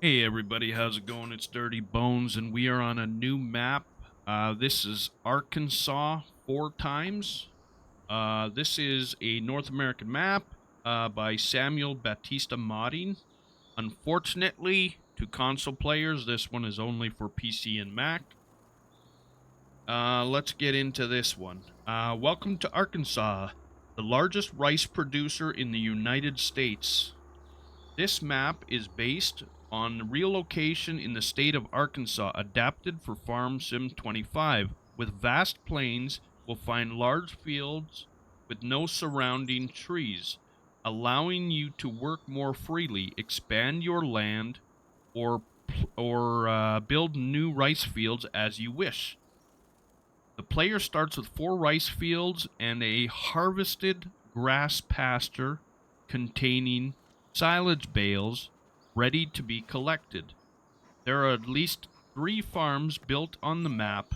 Hey everybody, how's it going? It's Dirty Bones, and we are on a new map. This is Arkansas 4 times. This is a North American map by Samuel Batista Modding. Unfortunately, to console players, this one is only for PC and Mac. Let's get into this one. Welcome to Arkansas, the largest rice producer in the United States. This map is based on real location in the state of Arkansas, adapted for Farm Sim 25. With vast plains, we'll find large fields with no surrounding trees, allowing you to work more freely, expand your land, or build new rice fields as you wish. The player starts with 4 rice fields and a harvested grass pasture containing silage bales ready to be collected. There are at least 3 farms built on the map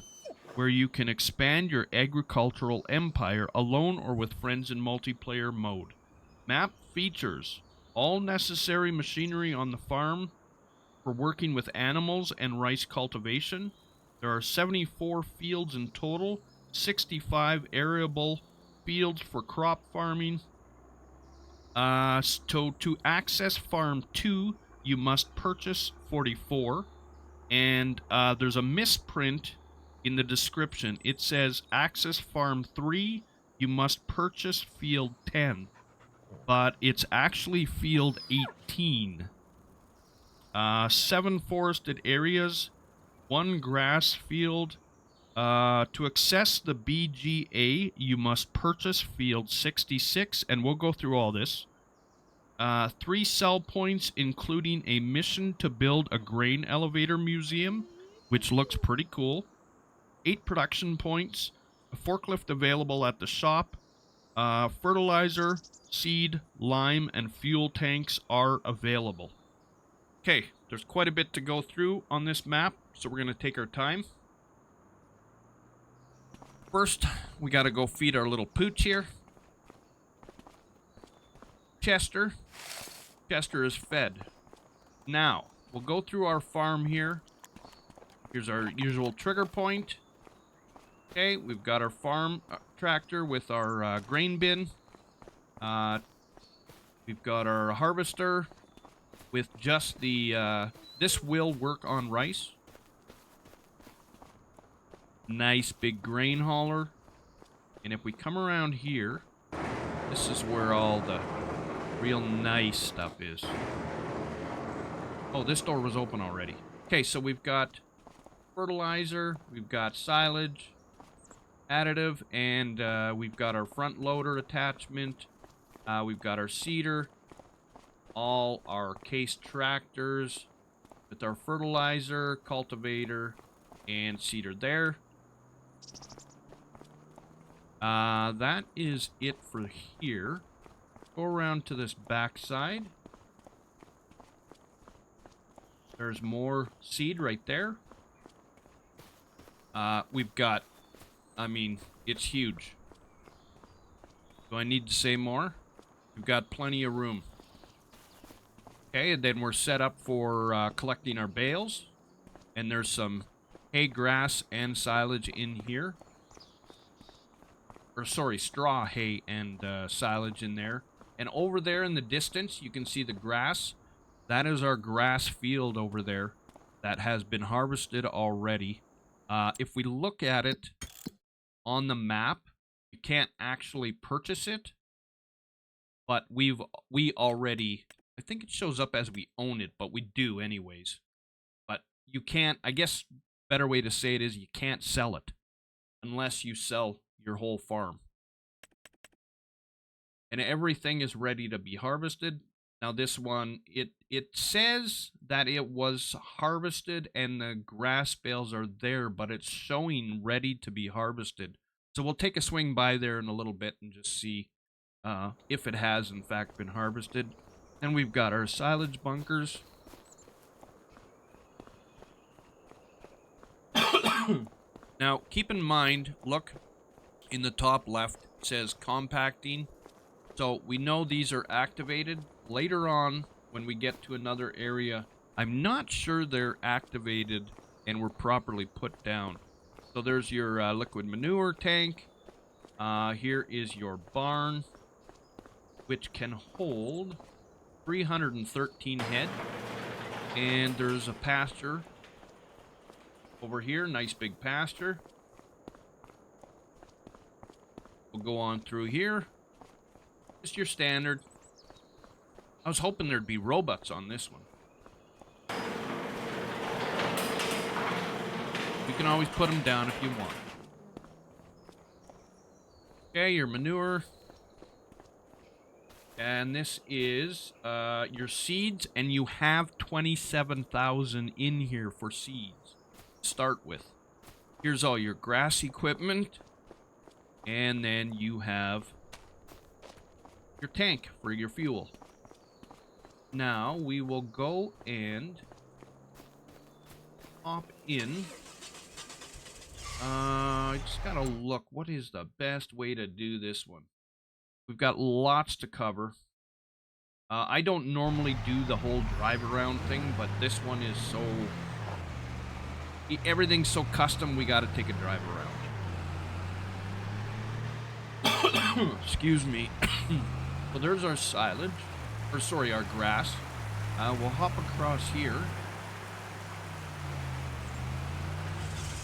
where you can expand your agricultural empire alone or with friends in multiplayer mode. Map features all necessary machinery on the farm for working with animals and rice cultivation. There are 74 fields in total, 65 arable fields for crop farming. To access Farm 2, you must purchase 44. And there's a misprint in the description. It says access Farm 3, you must purchase Field 10. But it's actually Field 18. 7 forested areas, 1 grass field. To access the BGA, you must purchase Field 66, and we'll go through all this. 3 sell points, including a mission to build a grain elevator museum, which looks pretty cool. 8 production points, a forklift available at the shop. Fertilizer, seed, lime, and fuel tanks are available. Okay, there's quite a bit to go through on this map, so we're going to take our time. First, we got to go feed our little pooch here. Chester. Chester is fed. Now, we'll go through our farm here. Here's our usual trigger point. Okay, we've got our farm tractor with our grain bin. We've got our harvester with just the... this will work on rice. Nice big grain hauler. And if we come around here, this is where all the real nice stuff is. Oh, this door was open already. Okay, so we've got fertilizer, we've got silage, additive, and we've got our front loader attachment. We've got our seeder, all our case tractors with our fertilizer, cultivator, and seeder there. That is it for here. Go around to this back side. There's more seed right there. We've got, I mean, it's huge. Do I need to say more? We've got plenty of room. Okay, and then we're set up for collecting our bales. And there's some hay, grass, and silage in here. Or sorry, straw, hay, and silage in there. And over there in the distance, you can see the grass. That is our grass field over there that has been harvested already. If we look at it on the map, you can't actually purchase it. But we already, I think it shows up as we own it, but we do anyways. But you can't, I guess better way to say it is you can't sell it unless you sell your whole farm. And everything is ready to be harvested. Now this one, it says that it was harvested and the grass bales are there, but it's showing ready to be harvested. So we'll take a swing by there in a little bit and just see if it has in fact been harvested. And we've got our silage bunkers. Now keep in mind, look in the top left, it says compacting. So we know these are activated. Later on, when we get to another area, I'm not sure they're activated and were properly put down. So there's your liquid manure tank. Here is your barn, which can hold 313 head. And there's a pasture over here, nice big pasture. We'll go on through here. Just your standard. I was hoping there'd be robots on this one. You can always put them down if you want. Okay, your manure. And this is your seeds, and you have 27,000 in here for seeds to start with. Here's all your grass equipment, and then you have your tank for your fuel. Now we will go and hop in. I just gotta look. What is the best way to do this one? We've got lots to cover. I don't normally do the whole drive around thing, but this one is so... Everything's so custom, we gotta take a drive around. Excuse me. So there's our silage. Or sorry, our grass. We'll hop across here.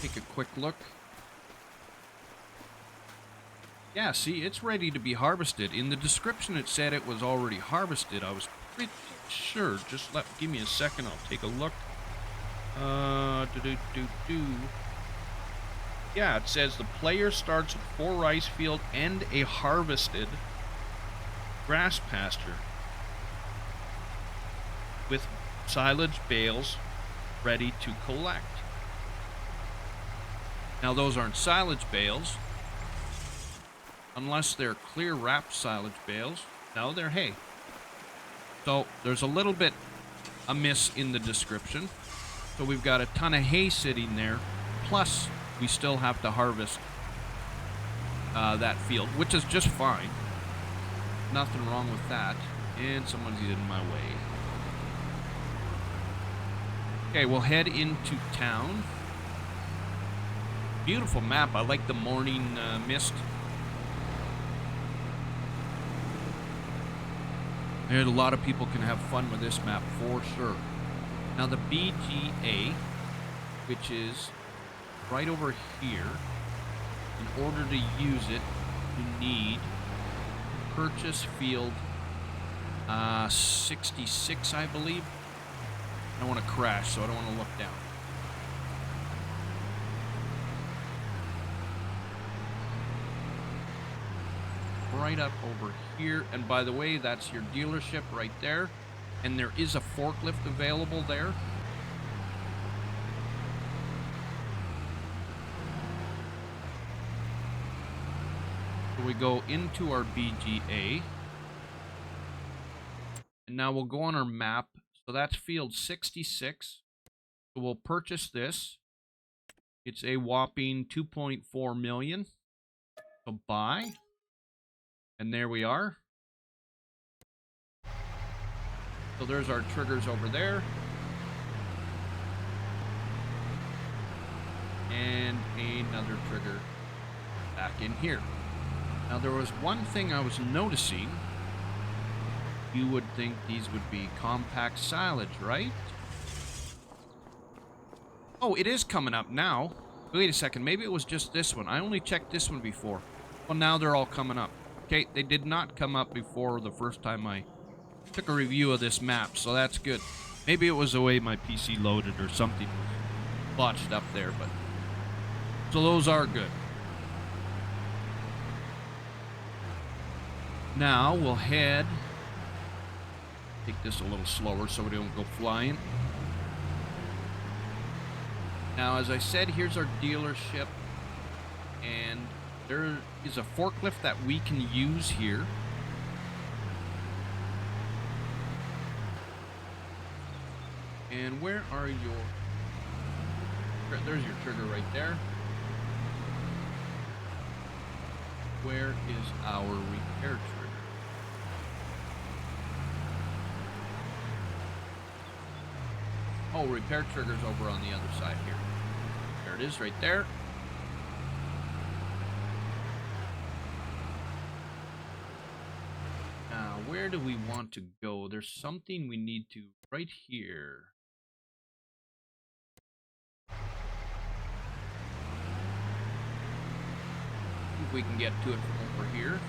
Take a quick look. Yeah, see, it's ready to be harvested. In the description, it said it was already harvested. I was pretty sure. Just give me a second. I'll take a look. Yeah, it says the player starts with 4 rice field and a harvested grass pasture with silage bales ready to collect. Now, those aren't silage bales. Unless they're clear wrapped silage bales. No, they're hay. So there's a little bit amiss in the description. So we've got a ton of hay sitting there. Plus, we still have to harvest that field, which is just fine. Nothing wrong with that. And someone's in my way. Okay, we'll head into town. Beautiful map. I like the morning mist. And a lot of people can have fun with this map for sure. Now the BGA, which is right over here, in order to use it, you need to purchase field 66, I believe. I don't want to crash, so I don't want to look down. Right up over here, and by the way, that's your dealership right there, and there is a forklift available there. So we go into our BGA, and now we'll go on our map. So that's field 66. So we'll purchase this. It's a whopping 2.4 million. So buy. And there we are. So there's our triggers over there. And another trigger back in here. Now there was one thing I was noticing. You would think these would be compact silage, right? Oh, it is coming up now. Wait a second, maybe it was just this one. I only checked this one before. Well, now they're all coming up. Okay, they did not come up before the first time I took a review of this map, so that's good. Maybe it was the way my PC loaded or something was botched up there, but... So those are good. Now, we'll head... Take this a little slower so we don't go flying. Now, as I said, here's our dealership, and there is a forklift that we can use here. And where are your... There's your trigger right there. Where is our repair trigger? Oh, repair trigger's over on the other side here. There it is, right there. Now, where do we want to go? There's something we need to right here. I think we can get to it from over here.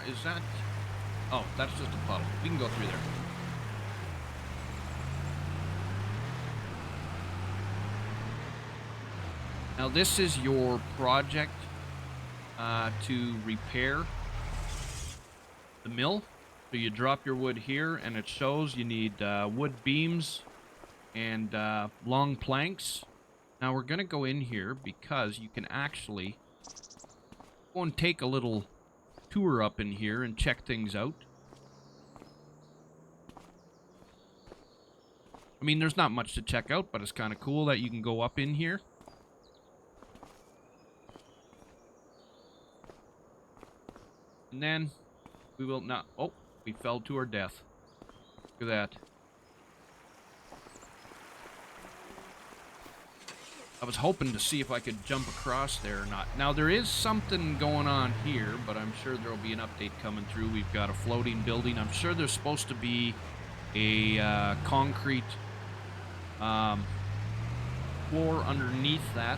Is that... Oh, that's just a puddle. We can go through there. Now, this is your project to repair the mill. So you drop your wood here, and it shows you need wood beams and long planks. Now, we're going to go in here because you can actually go and take a little tour up in here and check things out. I mean, there's not much to check out, but it's kind of cool that you can go up in here. And then we will not... Oh, we fell to our death. Look at that. I was hoping to see if I could jump across there or not. Now, there is something going on here, but I'm sure there will be an update coming through. We've got a floating building. I'm sure there's supposed to be a concrete floor underneath that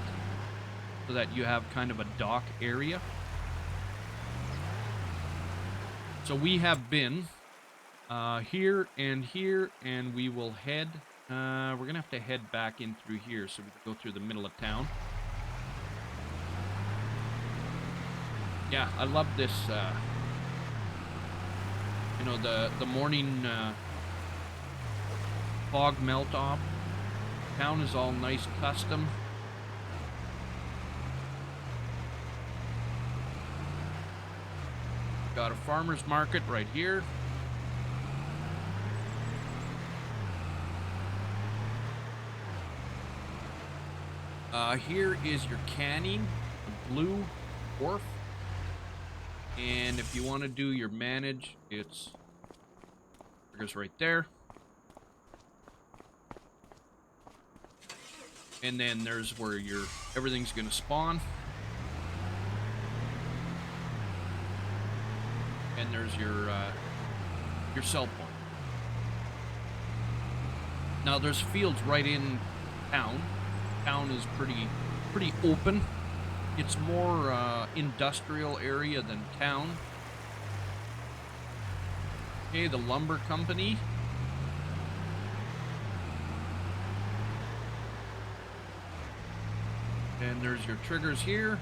so that you have kind of a dock area. So we have been here, and we will head... we're going to have to head back in through here so we can go through the middle of town. Yeah, I love this, you know, the morning fog melt off. Town is all nice custom. Got a farmer's market right here. Here is your canning, the blue wharf. And if you want to do your manage, it's right there. And then there's where your everything's gonna spawn. And there's your sell point. Now there's fields right in town. Town is pretty open. It's more industrial area than town. Okay, the lumber company. And there's your triggers here.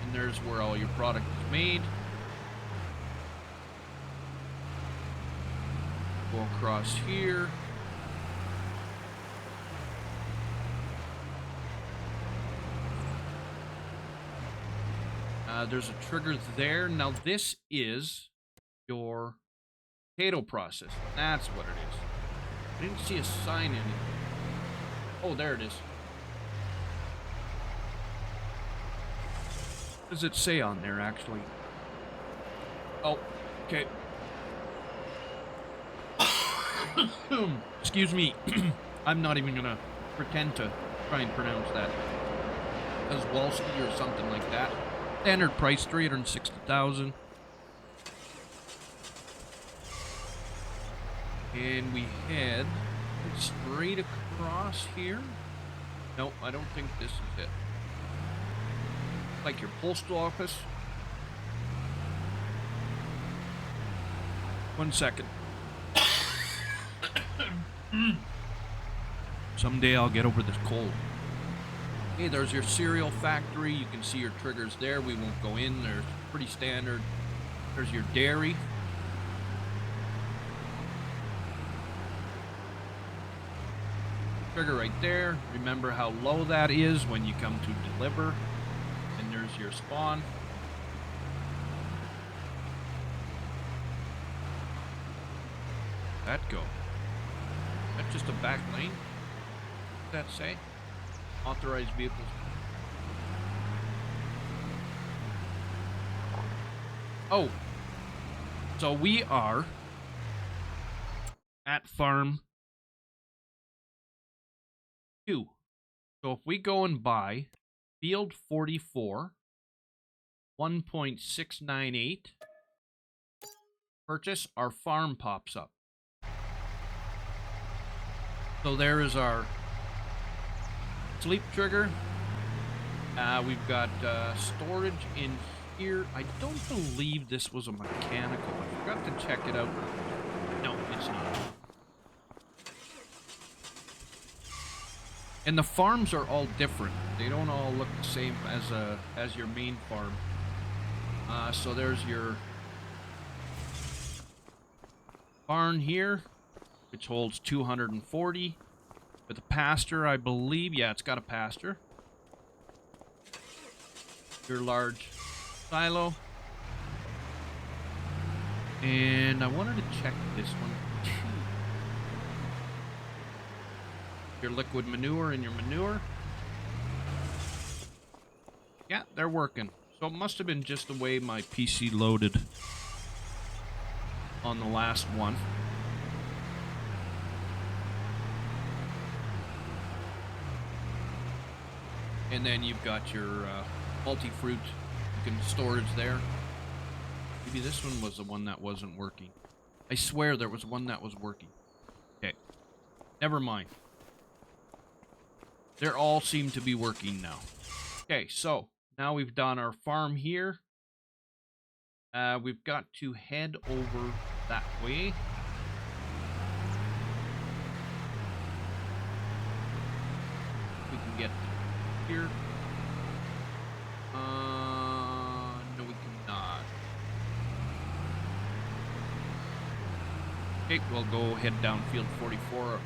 And there's where all your product is made. Go across here. There's a trigger there. Now this is your potato process. That's what it is. I didn't see a sign in it. Oh, there it is. What does it say on there, actually? Oh, okay. Excuse me. I'm not even gonna pretend to try and pronounce that. Kozwolski or something like that. Standard price, $360,000. And we head straight across here. Nope, I don't think this is it. Like your postal office. 1 second. Someday I'll get over this cold. Hey, there's your cereal factory. You can see your triggers there. We won't go in. They're pretty standard. There's your dairy. Trigger right there. Remember how low that is when you come to deliver. And there's your spawn. That go. That's just a back lane. What does that say? Authorized vehicles. Oh. So we are at farm 2. So if we go and buy field 44, 1.698, purchase, our farm pops up. So there is our sleep trigger. We've got storage in here. I don't believe this was a mechanical. I forgot to check it out. No, it's not. And the farms are all different. They don't all look the same as your main farm. So there's your barn here, which holds 240. With a pasture, I believe. Yeah, it's got a pasture. Your large silo. And I wanted to check this one too. Your liquid manure and your manure. Yeah, they're working. So it must have been just the way my PC loaded on the last one. And then you've got your multi-fruit storage there. Maybe this one was the one that wasn't working. I swear there was one that was working. Okay. Never mind. They all seem to be working now. Okay, so now we've done our farm here. We've got to head over that way. We can get here. No, we cannot. Okay, we'll go head down field 44.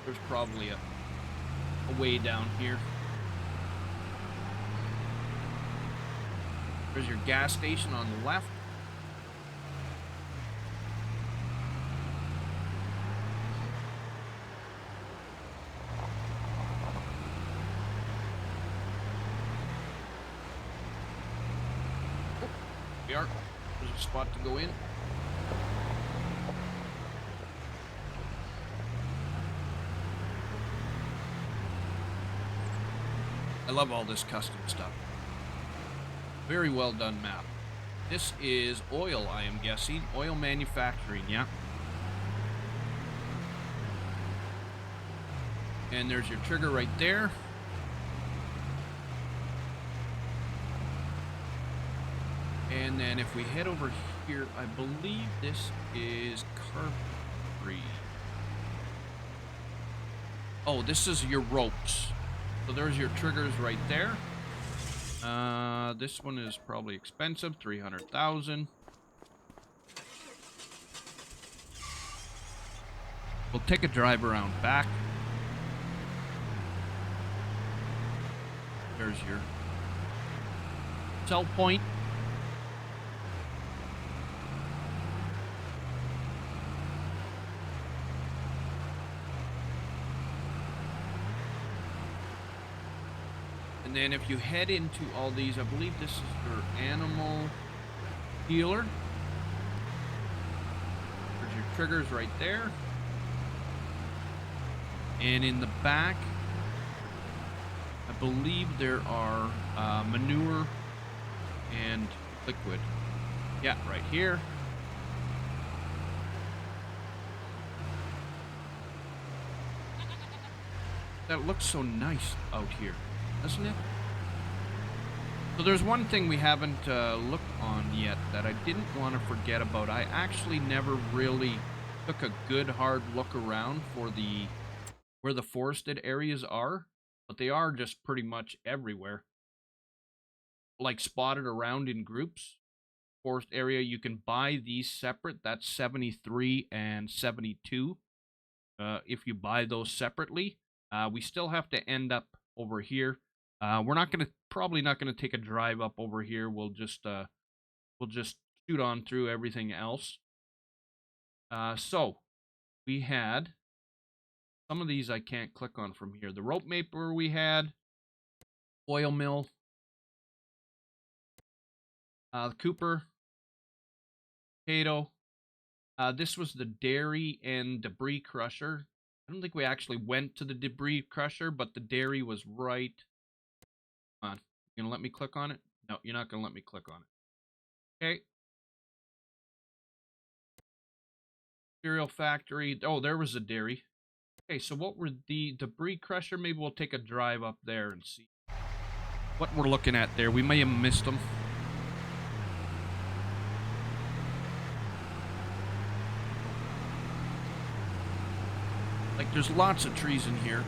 There's probably a way down here. There's your gas station on the left. Oh, we are. There's a spot to go in. I love all this custom stuff. Very well done map. This is oil, I am guessing. Oil manufacturing, yeah. And there's your trigger right there. And then if we head over here, I believe this is carpentry. Oh, this is your ropes. So there's your triggers right there. This one is probably expensive, 300,000. We'll take a drive around back. There's your sell point. And then if you head into all these, I believe this is your animal healer. There's your triggers right there. And in the back, I believe there are manure and liquid. Yeah, right here. That looks so nice out here, doesn't it? So there's one thing we haven't looked on yet that I didn't want to forget about. I actually never really took a good hard look around for where the forested areas are, but they are just pretty much everywhere. Like spotted around in groups. Forest area, you can buy these separate. That's 73 and 72. If you buy those separately, we still have to end up over here. We're probably not gonna take a drive up over here. We'll just shoot on through everything else. So we had some of these I can't click on from here. The rope maper we had, oil mill, the Cooper, potato, This was the dairy and debris crusher. I don't think we actually went to the debris crusher, but the dairy was right. Come on. You gonna let me click on it? No, you're not gonna let me click on it. Okay. Cereal factory. Oh, there was a dairy. Okay, so what were the debris crusher? Maybe we'll take a drive up there and see what we're looking at there. We may have missed them. Like, there's lots of trees in here.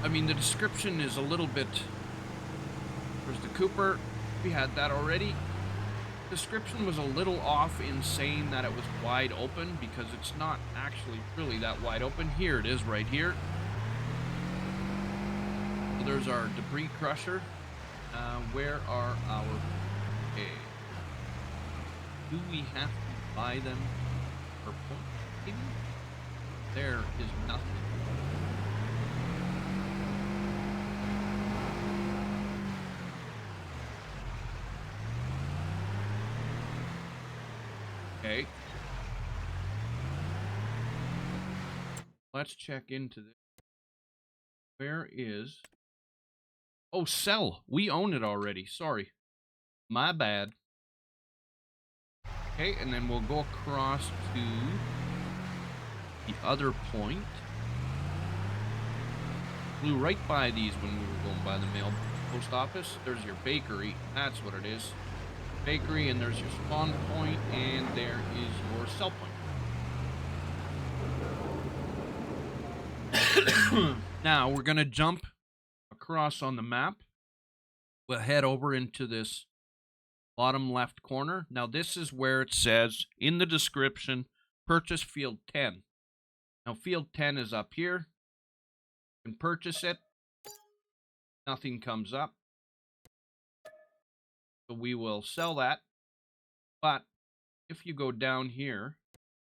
I mean, the description is a little bit... There's the Cooper. We had that already. Description was a little off in saying that it was wide open, because it's not actually really that wide open. Here it is right here. So there's our debris crusher. Where are our... Okay. Do we have to buy them per point? Maybe? There is nothing. Okay. Let's check into this. Where is... Oh, sell. We own it already. Sorry. My bad. Okay, and then we'll go across to the other point. Flew right by these when we were going by the mail post office. There's your bakery. That's what it is. Bakery, and there's your spawn point, and there is your sell point. Now, we're going to jump across on the map. We'll head over into this bottom left corner. Now, this is where it says in the description, purchase field 10. Now, field 10 is up here. You can purchase it. Nothing comes up. So we will sell that. But if you go down here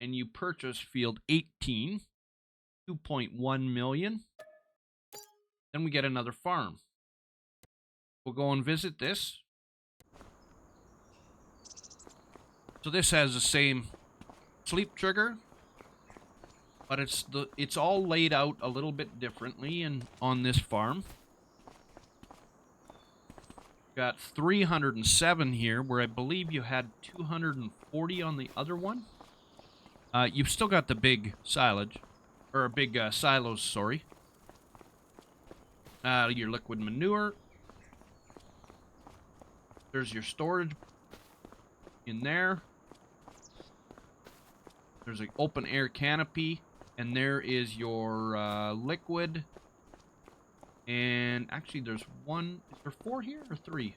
and you purchase field 18, 2.1 million, then we get another farm. We'll go and visit this. So this has the same sleep trigger, but it's all laid out a little bit differently on this farm. Got 307 here, where I believe you had 240 on the other one. You've still got the big silage, or big silos, sorry. Your liquid manure. There's your storage in there. There's an open air canopy, and there is your liquid. And actually, there's one. Is there 4 here or 3?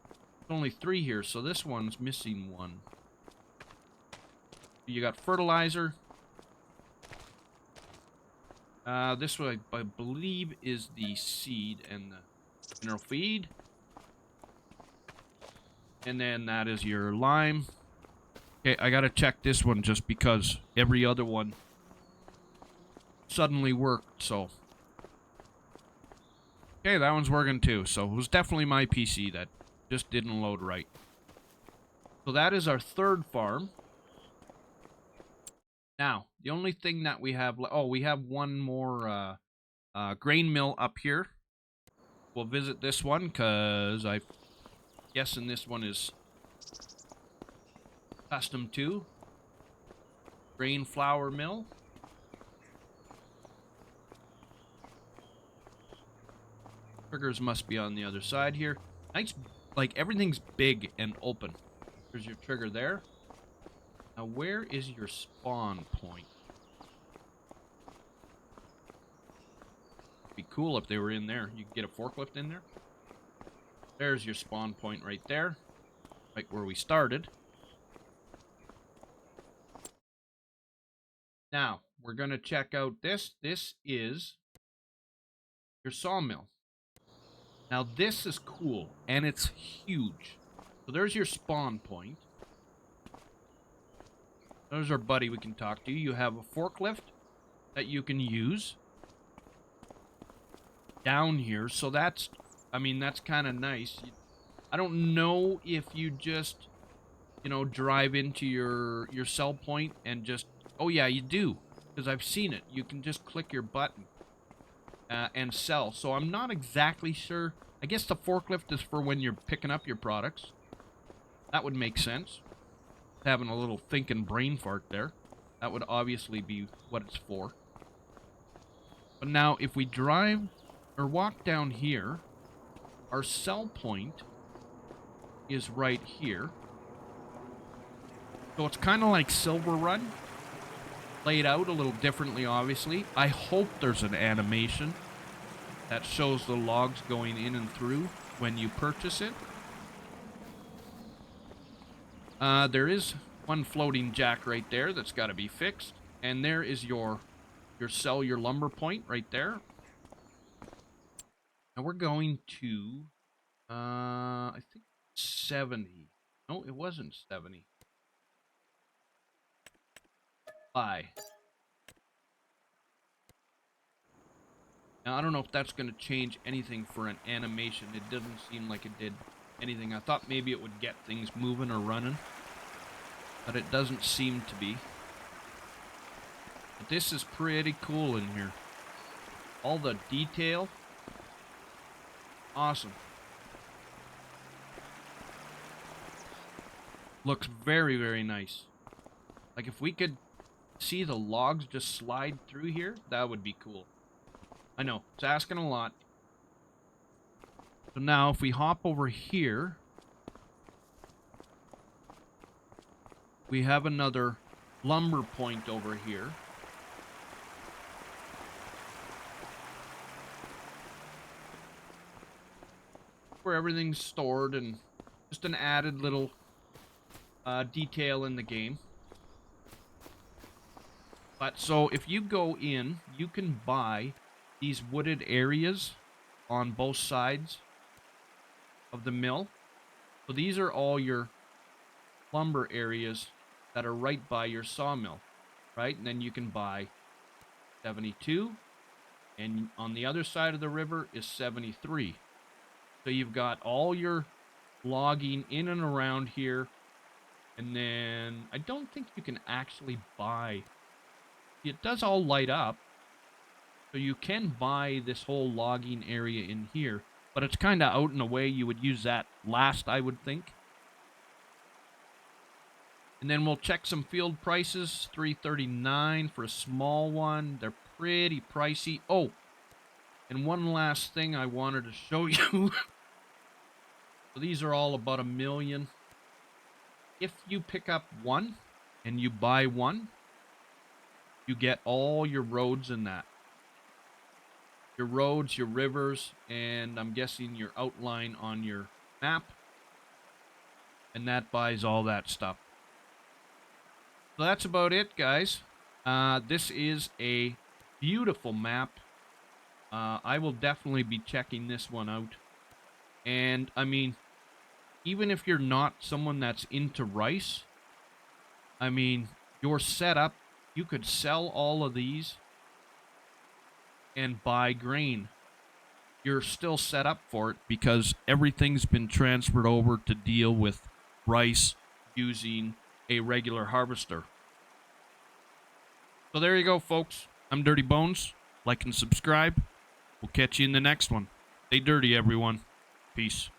There's only 3 here, so this one's missing 1. You got fertilizer. This one, I believe, is the seed and the mineral feed. And then that is your lime. Okay, I gotta check this one just because every other one suddenly worked, so... Okay, that one's working too, so it was definitely my PC that just didn't load right. So that is our third farm. Now, the only thing that we have... Oh, we have one more grain mill up here. We'll visit this one, because I'm guessing this one is custom to. Grain flour mill. Triggers must be on the other side here. Nice, like, everything's big and open. There's your trigger there. Now, where is your spawn point? Be cool if they were in there. You could get a forklift in there. There's your spawn point right there. Right where we started. Now, we're going to check out this. This is your sawmill. Now, this is cool, and it's huge. So there's your spawn point. There's our buddy we can talk to. You have a forklift that you can use down here. So that's, I mean, that's kind of nice. I don't know if you just you know, drive into your sell point and just, oh yeah, you do, because I've seen it. You can just click your button and sell. So I'm not exactly sure. I guess the forklift is for when you're picking up your products. That would make sense. Having a little thinking brain fart there. That would obviously be what it's for. But now if we drive or walk down here, our sell point is right here. So it's kind of like Silver Run, laid out a little differently, obviously. I hope there's an animation that shows the logs going in and through when you purchase it. There is one floating jack right there that's got to be fixed. And there is your sell your lumber point right there. Now we're going to, I think 70. No, it wasn't 70. Buy. Now, I don't know if that's going to change anything for an animation. It doesn't seem like it did anything. I thought maybe it would get things moving or running, but it doesn't seem to be. But this is pretty cool in here. All the detail. Awesome. Looks very, very nice. Like if we could see the logs just slide through here, that would be cool. I know, it's asking a lot. So now if we hop over here, we have another lumber point over here. Where everything's stored and just an added little detail in the game. But so if you go in, you can buy these wooded areas on both sides of the mill. So these are all your lumber areas that are right by your sawmill, right? And then you can buy 72, and on the other side of the river is 73. So you've got all your logging in and around here, and then I don't think you can actually buy. It does all light up, so you can buy this whole logging area in here, but it's kind of out in a way. You would use that last, I would think. And then we'll check some field prices. $3.39 for a small one. They're pretty pricey. Oh, and one last thing I wanted to show you. So these are all about $1 million. If you pick up one and you buy one, you get all your roads in that. Your roads, your rivers, and I'm guessing your outline on your map. And that buys all that stuff. So that's about it, guys. This is a beautiful map. I will definitely be checking this one out. And, I mean, even if you're not someone that's into rice, I mean, your setup, you could sell all of these and buy grain. You're still set up for it because everything's been transferred over to deal with rice using a regular harvester. So there you go, folks. I'm Dirty Bones. Like and subscribe. We'll catch you in the next one. Stay dirty, everyone. Peace.